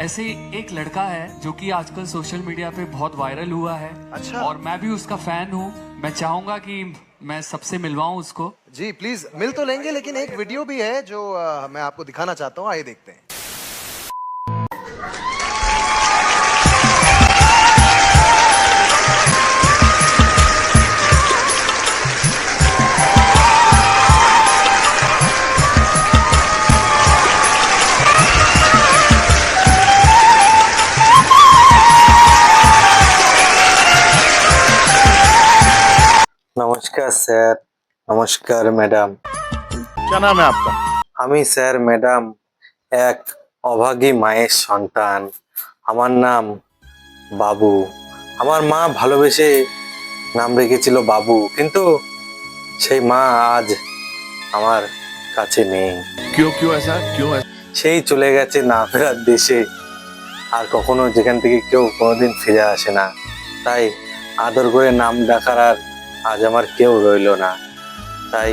ऐसे ही एक लड़का है जो कि आजकल सोशल मीडिया पे बहुत वायरल हुआ है। अच्छा। और मैं भी उसका फैन हूँ। मैं चाहूंगा कि मैं सबसे मिलवाऊं उसको। जी प्लीज मिल तो लेंगे, लेकिन एक वीडियो भी है जो मैं आपको दिखाना चाहता हूँ, आइए देखते हैं। নমস্কার স্যার, নমস্কার ম্যাডাম। क्या नाम है आपका? আমি স্যার ম্যাডাম এক অভাগী মায়ের সন্তান। আমার নাম বাবু। আমার মা ভালোবেসে নাম রেখেছিল বাবু, কিন্তু সেই মা আজ আমার কাছে নেই। क्यों क्यों ऐसा क्यों ऐसा? সেই চলে গেছে না ফেরার দেশে। আর কখনো যেখান থেকে কেউ কোনোদিন ফিরে আসে না, তাই আদর করে নাম ডাকার আর আজ আমার কেউ রইলো না। তাই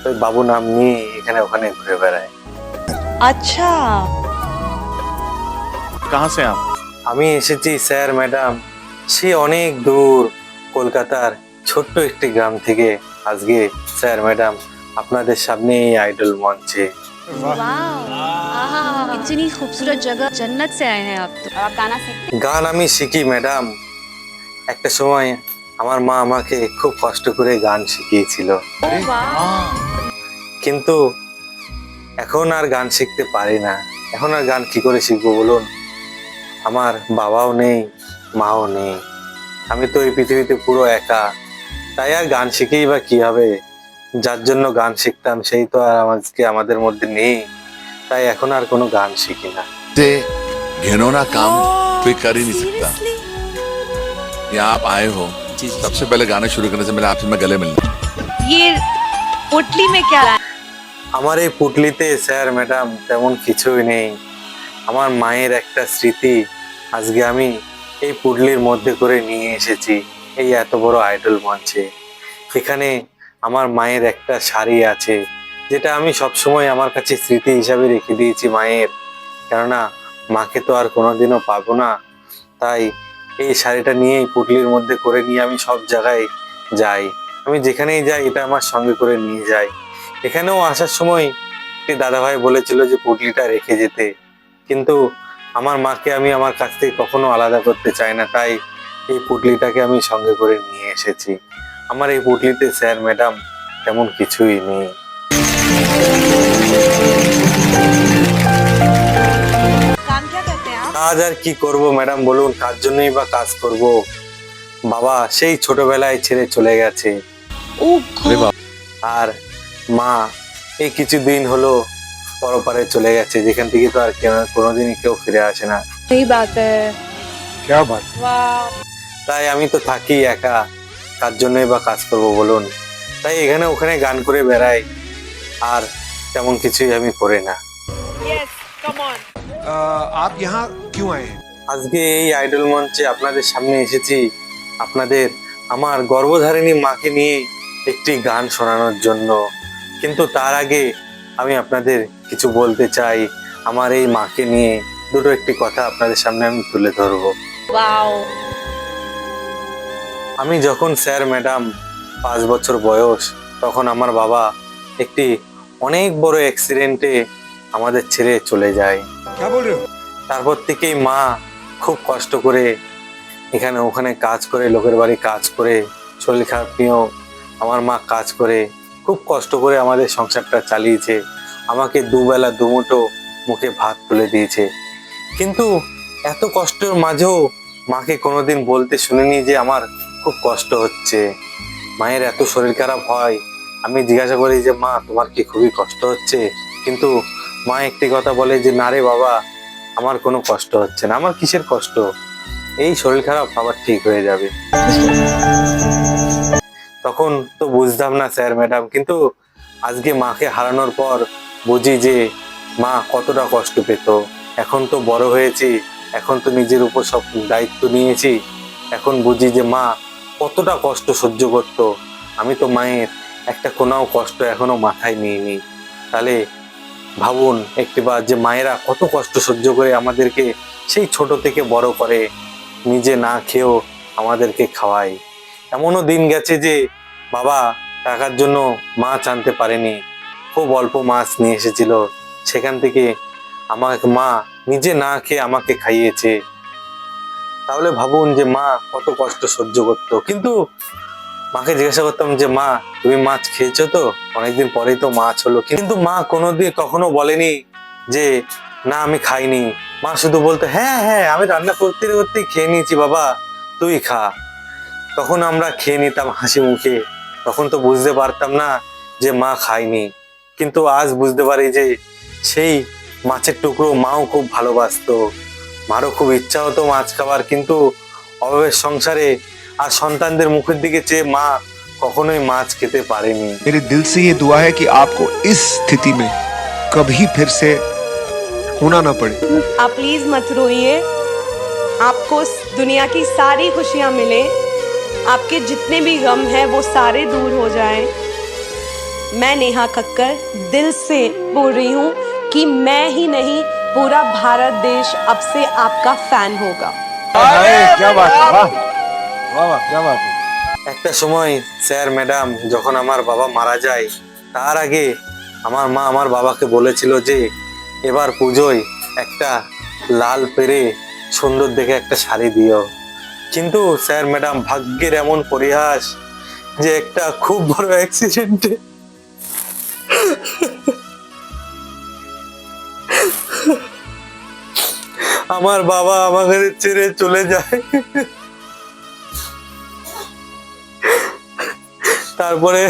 ওই বাবু নাম নিয়ে এখানে ওখানে ঘুরে বেড়ায়। अच्छा कहाँ से आप? আমি এসেছি স্যার ম্যাডাম সে অনেক দূর কলকাতার ছোট্ট একটি গ্রাম থেকে। আজকে স্যার ম্যাডাম আপনাদের সামনে এই আইডল মঞ্চে। वाह इतनी खूबसूरत जगह, जन्नत से आए हैं आप तो। आप गाना सीखते গান আমি শিখি ম্যাডাম। একটা সময় আমার মা আমাকে খুব কষ্ট করে গান শিখিয়েছিল, हैं? वाह কিন্তু এখন আর গান শিখতে পারি না। এখন আর গান কি করে শিখবো বলুন? আমার বাবাও নেই, মাও নেই। আমি তো এই পৃথিবীতে পুরো একা। তাই আর গান শিখেই বা কি হবে? যার জন্য গান শিখতাম সেই তো আর আজকে আমাদের মধ্যে নেই। তাই এখন আর কোনো গান শিখি না। से घिनौना काम कोई कर ही नहीं सकता। यहाँ आप आए हो, सबसे पहले गाना शुरू करने से पहले आपसे मैं गले मिलना। ये पोटली में क्या है? আমার এই পুটলিতে স্যার ম্যাডাম তেমন কিছুই নেই। আমার মায়ের একটা স্মৃতি আজকে আমি এই পুটলির মধ্যে করে নিয়ে এসেছি এই এত বড় আইডল মঞ্চে। এখানে আমার মায়ের একটা শাড়ি আছে, যেটা আমি সবসময় আমার কাছে স্মৃতি হিসাবে রেখে দিয়েছি মায়ের। কেননা মাকে তো আর কোনোদিনও পাবো না, তাই এই শাড়িটা নিয়ে এই পুটলির মধ্যে করে নিয়ে আমি সব জায়গায় যাই। আমি যেখানেই যাই এটা আমার সঙ্গে করে নিয়ে যাই। এখানেও আসার সময় একটি দাদাভাই বলেছিল যে পুটলিটা রেখে যেতে, কিন্তু আমার মাকে আমি আমার কাছ থেকে কখনো আলাদা করতে চাই না, তাই এই পুটলিটাকে আমি সঙ্গে করে নিয়ে এসেছি। আমার এই পুটলিতে স্যার ম্যাডাম তেমন কিছুই নেই। काम क्या करते हैं आप? কাজ আর কি করব ম্যাডাম বলুন? কার জন্যই বা কাজ করব? বাবা সেই ছোটবেলায় ছেড়ে চলে গেছে, ओ गॉड আর মা এই কিছুদিন হলো পরপারে চলে গেছে, যেখান থেকে তো আর কোনোদিনই কেউ ফিরে আসে না। सही बात है। क्या बात? वाह তাই আমি তো থাকি একা, কার জন্যই বা কাজ করব বলুন? তাই এখানে ওখানে গান করে বেড়াই, আর তেমন কিছুই আমি করি না। Yes come on. आप यहाँ क्यों आए हैं? আজকে এই আইডল মঞ্চে আপনাদের সামনে এসেছি আপনাদের আমার গর্ভধারিণী মাকে নিয়ে একটি গান শোনানোর জন্য। কিন্তু তার আগে আমি আপনাদের কিছু বলতে চাই। আমার এই মাকে নিয়ে দুটো একটি কথা আপনাদের সামনে আমি তুলে ধরবো। वाओ আমি যখন স্যার ম্যাডাম 5 বছর বয়স, তখন আমার বাবা একটি অনেক বড় অ্যাক্সিডেন্টে আমাদের ছেড়ে চলে যায়। क्या बोल रहे हो? তারপর থেকেই মা খুব কষ্ট করে এখানে ওখানে কাজ করে, লোকের বাড়ি কাজ করে, শরীর খারাপ নিয়েও আমার মা কাজ করে খুব কষ্ট করে আমাদের সংসারটা চালিয়েছে। আমাকে দুবেলা দুমুঠো মুখে ভাত তুলে দিয়েছে। কিন্তু এত কষ্টের মাঝেও মাকে কোনোদিন বলতে শুনিনি যে আমার খুব কষ্ট হচ্ছে। মায়ের এত শরীর খারাপ হয়, আমি জিজ্ঞাসা করি যে মা তোমার কি খুবই কষ্ট হচ্ছে? কিন্তু মা একটি কথা বলে যে না রে বাবা, আমার কোনো কষ্ট হচ্ছে না। আমার কিসের কষ্ট? এই শরীর খারাপ আবার ঠিক হয়ে যাবে। তখন তো বুঝতাম না স্যার ম্যাডাম, কিন্তু আজকে মাকে হারানোর পর বুঝি যে মা কতটা কষ্ট পেত। এখন তো বড় হয়েছি, এখন তো নিজের উপর সব দায়িত্ব নিয়েছি, এখন বুঝি যে মা কতটা কষ্ট সহ্য করত। আমি তো মায়ের একটা কোনাও কষ্ট এখনো মাথায় নিইনি। তাহলে ভাবুন একটিবার যে মায়েরা কত কষ্ট সহ্য করে আমাদেরকে সেই ছোট থেকে বড় করে, নিজে না খেয়েও আমাদেরকে খাওয়ায়। এমনও দিন গেছে যে বাবা টাকার জন্য মাছ আনতে পারেনি, খুব অল্প মাছ নিয়ে এসেছিল, সেখান থেকে আমাকে মা নিজে না খেয়ে আমাকে খাইয়েছে। তাহলে ভাবুন যে মা কত কষ্ট সহ্য করতো। কিন্তু মাকে জিজ্ঞাসা করতাম যে মা তুমি মাছ খেয়েছো তো, অনেকদিন পরেই তো মাছ হলো, কিন্তু মা কোনোদিন কখনো বলেনি যে না আমি খাইনি। মা শুধু বলতো হ্যাঁ হ্যাঁ আমি রান্না করতে করতেই খেয়ে নিয়েছি বাবা, তুই খা। তখন আমরা খেয়ে নিতাম হাসি মুখে। তখন তো বুঝতে পারতাম না যে মা খায়নি, কিন্তু আজ বুঝতে পারি যে সেই মাছের টুকরো মাও খুব ভালোবাসতো। মারও খুব ইচ্ছা হতো মাছ খাবার, কিন্তু অভাবের সংসারে আর সন্তানদের মুখের দিকে চেয়ে মা কখনোই মাছ খেতে পারেনি। मेरे दिल से ये दुआ है कि आपको इस स्थिति में कभी फिर से होना ना पड़े। आप प्लीज मत रोइए, आपको दुनिया की सारी खुशियां मिले, आपके जितने भी गम हैं वो सारे दूर हो जाएं। मैं नेहा कक्कर दिल से बोल रही हूँ कि मैं ही नहीं पूरा भारत देश अब से आपका फैन होगा। क्या बात है, वाह वाह वाह, क्या बात है। একটা সময় স্যার ম্যাডাম যখন আমার বাবা মারা যায়, তার আগে আমার মা আমার বাবাকে বলেছিল যে এবার পুজোয় একটা লাল পেরে সুন্দর দেখে একটা শাড়ি দিও। কিন্তু স্যার ম্যাডাম ভাগ্যের এমন পরিহাস যে একটা খুব বড় অ্যাক্সিডেন্টে আমার বাবা আমাকে ছেড়ে চলে যায়। তারপরে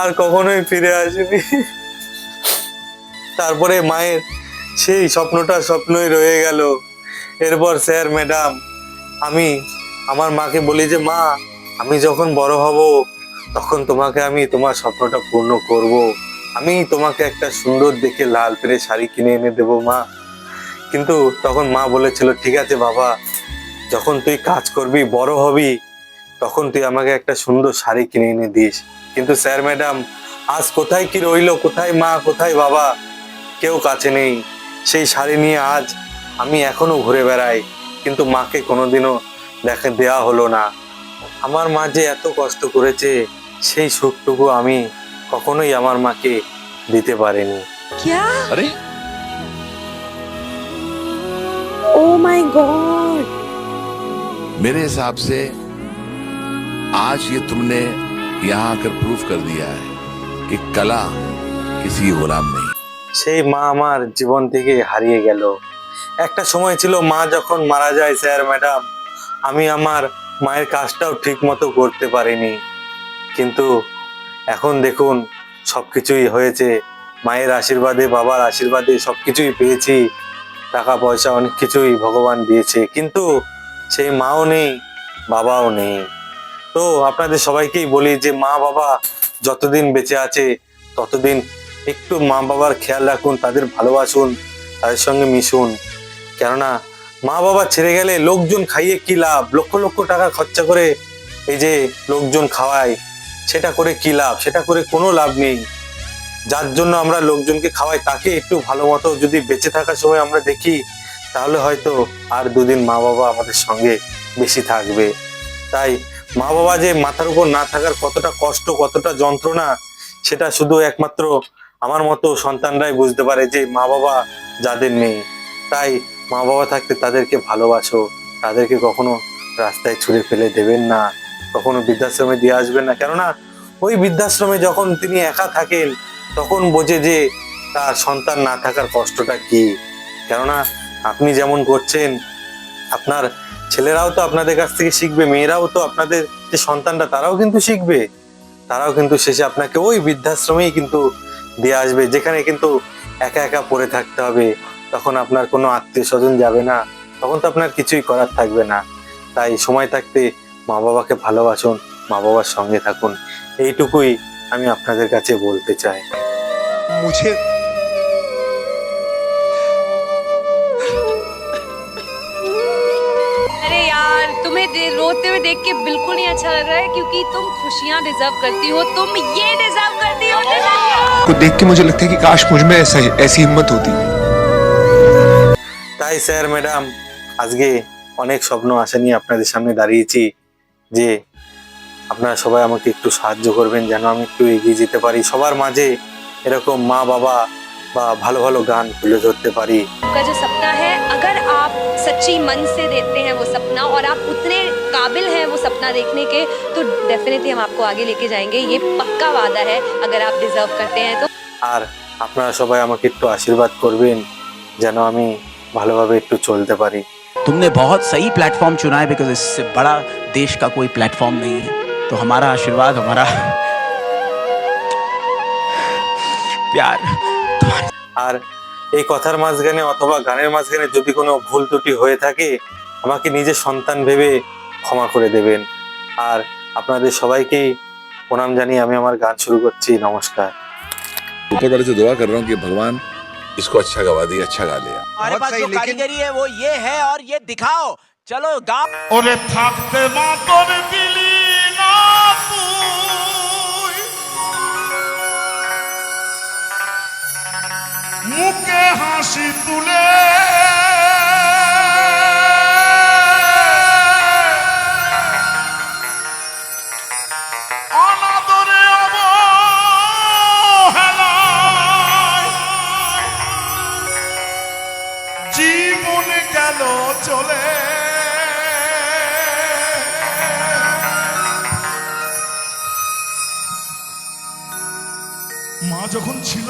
আর কখনোই ফিরে আসেনি। তারপরে মায়ের সেই স্বপ্নটা স্বপ্নই রয়ে গেল। এরপর স্যার ম্যাডাম আমি আমার মাকে বলি যে মা আমি যখন বড় হব তখন তোমাকে আমি তোমার স্বপ্নটা পূর্ণ করব, আমি তোমাকে একটা সুন্দর দেখে লাল পেরে শাড়ি কিনে এনে দেবো মা। কিন্তু তখন মা বলেছিল ঠিক আছে বাবা, যখন তুই কাজ করবি বড় হবি তখন তুই আমাকে একটা সুন্দর শাড়ি কিনে এনে দিস। কিন্তু স্যার ম্যাডাম আজ কোথায় কি রইলো, কোথায় মা কোথায় বাবা, কেউ কাছে নেই। সেই শাড়ি নিয়ে আজ আমি এখনো ঘুরে বেড়াই, কিন্তু মাকে কোনোদিনও দেওয়া হলো না। আমার মা যে এত কষ্ট করেছে সেই সুখটুকু আমি কখনোই আমার মাকে দিতে পারিনি। क्या? अरे ओ माय गॉड! मेरे हिसाब से आज ये तुमने यहाँ आकर प्रूफ कर दिया है कि कला किसी की गुलाम नहीं। সেই মা আমার জীবন থেকে হারিয়ে গেল। একটা সময় ছিল মা যখন মারা যায় স্যার ম্যাডাম আমি আমার মায়ের কাজটাও ঠিক মতো করতে পারিনি। কিন্তু এখন দেখুন সবকিছুই হয়েছে মায়ের আশীর্বাদে, বাবার আশীর্বাদে সবকিছুই পেয়েছি, টাকা পয়সা অনেক কিছুই ভগবান দিয়েছে, কিন্তু সেই মাও নেই বাবাও নেই। তো আপনাদের সবাইকেই বলি যে মা বাবা যতদিন বেঁচে আছে ততদিন একটু মা বাবার খেয়াল রাখুন, তাদের ভালোবাসুন, তাদের সঙ্গে মিশুন। কেননা মা বাবা ছেড়ে গেলে লোকজন খাইয়ে কি লাভ, লক্ষ লক্ষ টাকা খরচা করে এই যে লোকজন খাওয়ায়, সেটা করে কি লাভ, সেটা করে কোনো লাভ নেই। যার জন্য আমরা লোকজনকে খাওয়াই তাকে একটু ভালো মতো যদি বেঁচে থাকার সময় আমরা দেখি, তাহলে হয়তো আর দুদিন মা বাবা আমাদের সঙ্গে বেশি থাকবে। তাই মা বাবা যে মাথার উপর না থাকার কতটা কষ্ট, কতটা যন্ত্রণা, সেটা শুধু একমাত্র আমার মতো সন্তানরাই বুঝতে পারে যে মা বাবা যাদের নেই। তাই মা বাবা থাকতে তাদেরকে ভালোবাসো, তাদেরকে কখনো রাস্তায় ছুঁড়ে ফেলে দেবেন না, কখনো বৃদ্ধাশ্রমে দিয়ে আসবেন না। কেননা ওই বৃদ্ধাশ্রমে যখন তিনি একা থাকেন তখন বোঝে যে তার সন্তান না থাকার কষ্টটা কি। কেননা আপনি যেমন করছেন আপনার ছেলেরাও তো আপনাদের কাছ থেকে শিখবে, মেয়েরাও তো আপনাদের যে সন্তানরা তারাও কিন্তু শিখবে, তারাও কিন্তু শেষে আপনাকে ওই বৃদ্ধাশ্রমেই কিন্তু দিয়ে আসবে, যেখানে কিন্তু একা একা পড়ে থাকতে হবে। তখন আপনার কোনো আত্মীয় স্বজন যাবে না, তখন তো আপনার কিছুই করার থাকবে না। তাই সময় থাকতে মা বাবাকে ভালোবাসুন, মা বাবার সঙ্গে থাকুন, এইটুকুই আমি আপনাদের কাছে বলতে চাই। मुझे अरे यार तुम्हें रोते हुए देख के बिल्कुल नहीं अच्छा लग रहा है, क्योंकि तुम खुशियाँ डिजर्व करती हो, तुम ये डिजर्व करती हो। को देख के मुझे लगता है कि काश मुझ में ऐसी हिम्मत होती। তাই তাই স্যার ম্যাডাম আজকে অনেক স্বপ্ন আশা নিয়ে আপনাদের সামনে দাঁড়িয়েছি যে আপনারা সবাই আমাকে একটু সাহায্য করবেন যেন আমি একটু এগিয়ে যেতে পারি, সবার মাঝে এরকম মা বাবা বা ভালো ভালো গান তুলে ধরতে পারি। आपका जो सपना है, अगर आप सच्ची मन से देखते हैं वो सपना और आप उतने काबिल हैं वो सपना देखने के, तो डेफिनेटली हम आपको आगे लेके जाएंगे। ये पक्का वादा है, अगर आप डिजर्व करते हैं तो। আর আপনারা সবাই আমাকে একটু আশীর্বাদ করবেন যেন আমি ভালোভাবে একটু চলতে পারি। तुमने बहुत सही प्लेटफॉर्म चुना है, बिकॉज इससे बड़ा देश का कोई प्लेटफॉर्म नहीं है। तो हमारा आशीर्वाद, हमारा प्यार আর এই কথার মাঝখানে অথবা গানের মাঝখানে যদি কোনো ভুল ত্রুটি হয়ে থাকে আমাকে নিজের সন্তান ভেবে ক্ষমা করে দেবেন। আর আপনাদের সবাইকেই প্রণাম জানিয়ে আমি আমার গান শুরু করছি। নমস্কার। ऊपर वाले से दुआ कर रहा हूँ कि भगवान इसको अच्छा गवा दिया, अच्छा गा लिया। हमारे पास जो कारीगरी है वो ये है, और ये दिखाओ। चलो गाओ। ওরে থাকতে মা তোর দিলি না তুই, মুখে হাসি তুলে অনাদরে অবহেলায় জীবন গেল চলে। মা যখন ছিল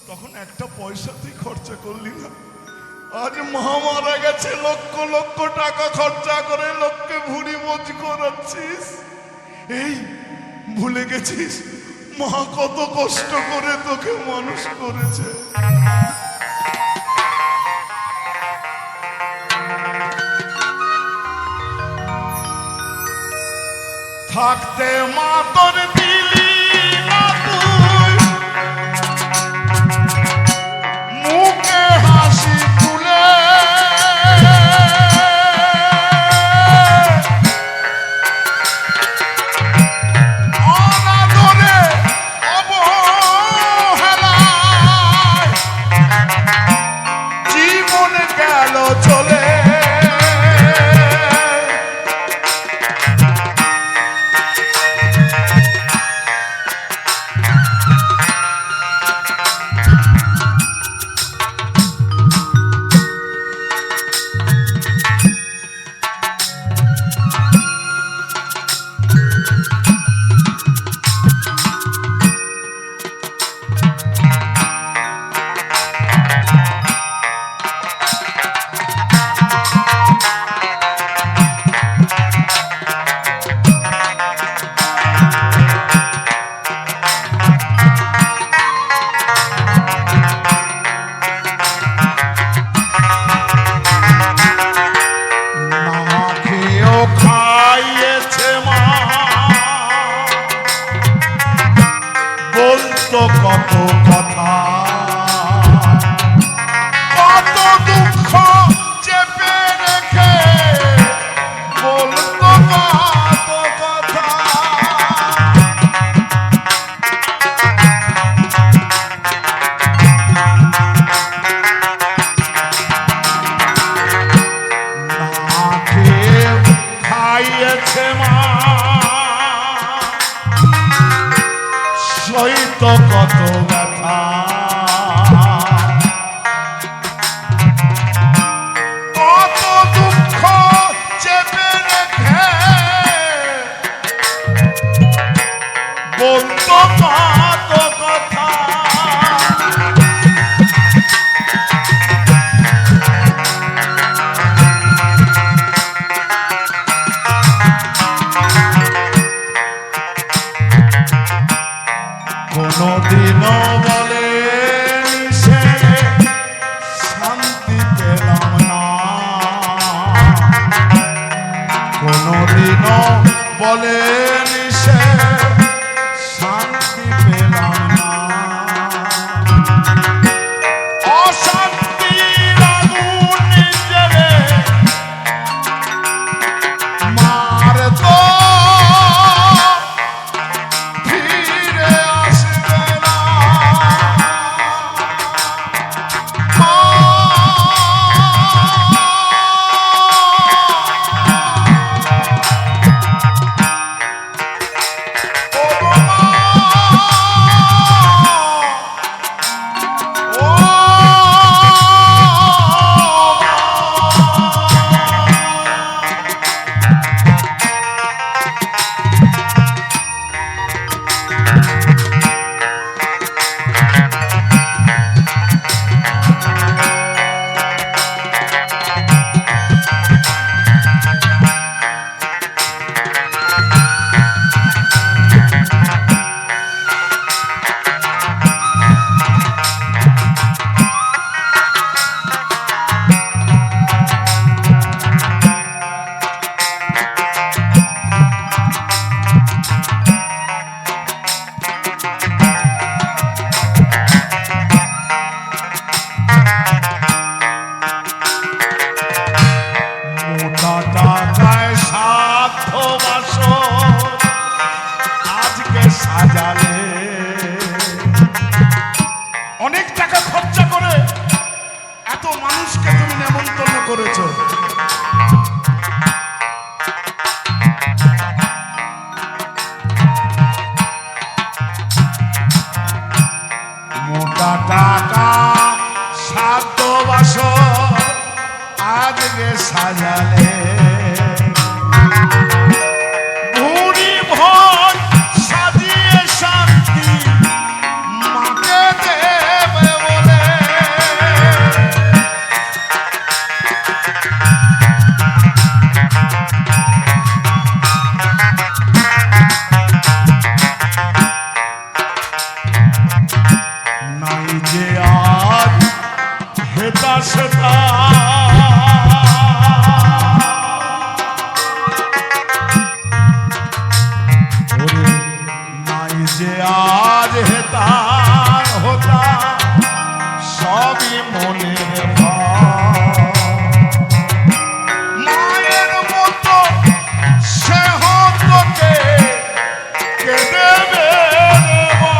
তখন একটা পয়সা তুই খরচা করলি না। আজ মা মারা গেছে, লক্ষ লক্ষ টাকা খরচা করে লোককে ভুড়ি বোঝ করাচ্ছিস। এই ভুলে গেছিস মা কত কষ্ট করে তোকে মানুষ করেছে। থাকতে মা তোর দিলি না তুই, মুখে হাসি তুলে অনাদরে অবহেলায় জীবন গেল চলে। কত কথা, কত দুঃখ চেপে রেখে বলতো কত কথা। না খেয়ে খাইয়েছে মা, সইত কত ব্যথা, কত দুঃখ চেপে রেখে বলতো কত কথা। কোনদিনও বলে সে শান্তি পেলাম না, কোনদিনও বলে সে শান্তি পেলাম না। অশান্তির আগুন জ্বেলে মারতো, ফিরে আসবে না। আসে তা নাই যে আজ হেতা হতা সবই মনের ভাব মায়ের মতো সে হতকে কে দেবে রে মা?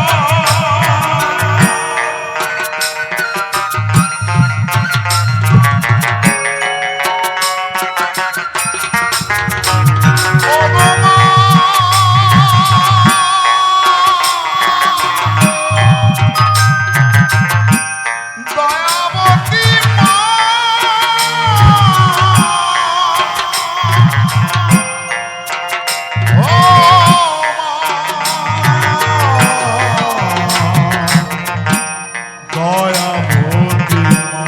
ও গো মা, দয়াবতী মা, ও মা, দয়াবতী মা।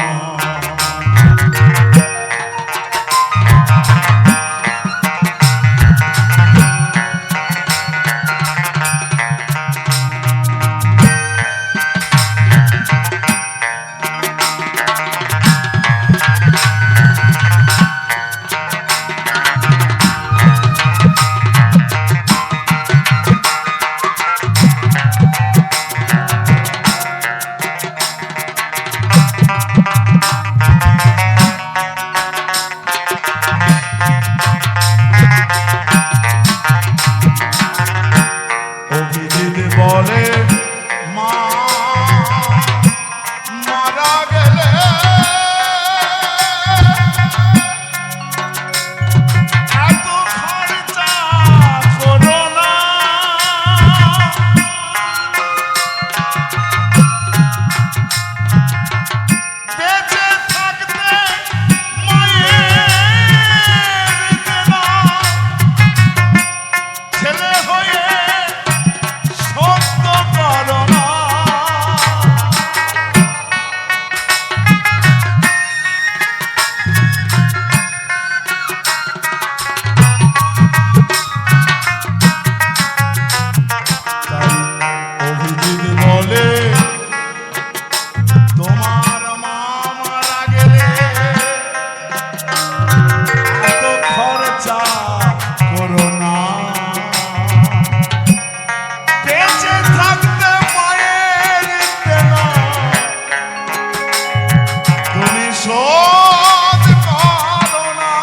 অভিজিৎ বলে মা মারা গেলে এত খরচা করো না, বেঁচে থাকতে মায়ের দেনা ছেলে হয়ে সত্য করো না। তাই অভিজিৎ বলে তোমার মা মারা গেলে এত খরচা করো না, বেঁচে থাকতে মায়ের দেনা তুমি শোধ করো না।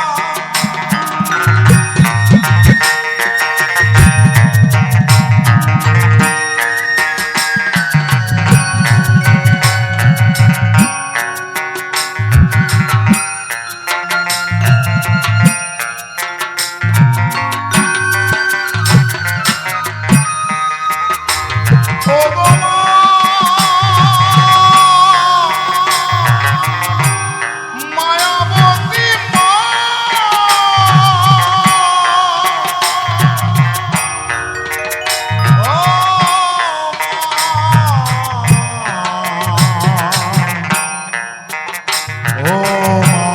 ও গো মা, মায়াবতী মা, ও মা,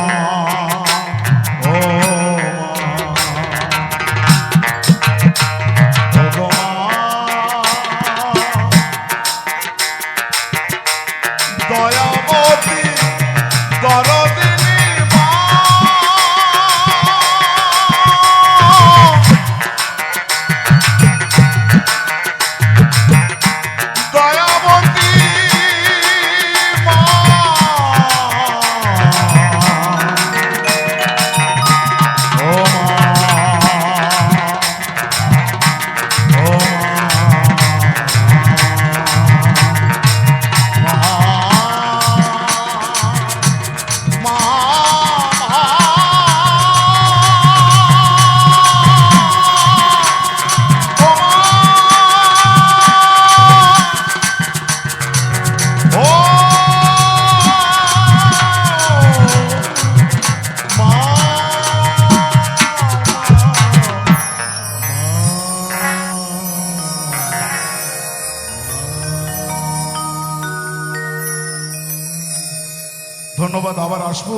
ও মা, ও মা, দয়াবতী দরদিনী মা, দয়াবতী মা, ও মা, ধন্যবাদ। আবার আসবো।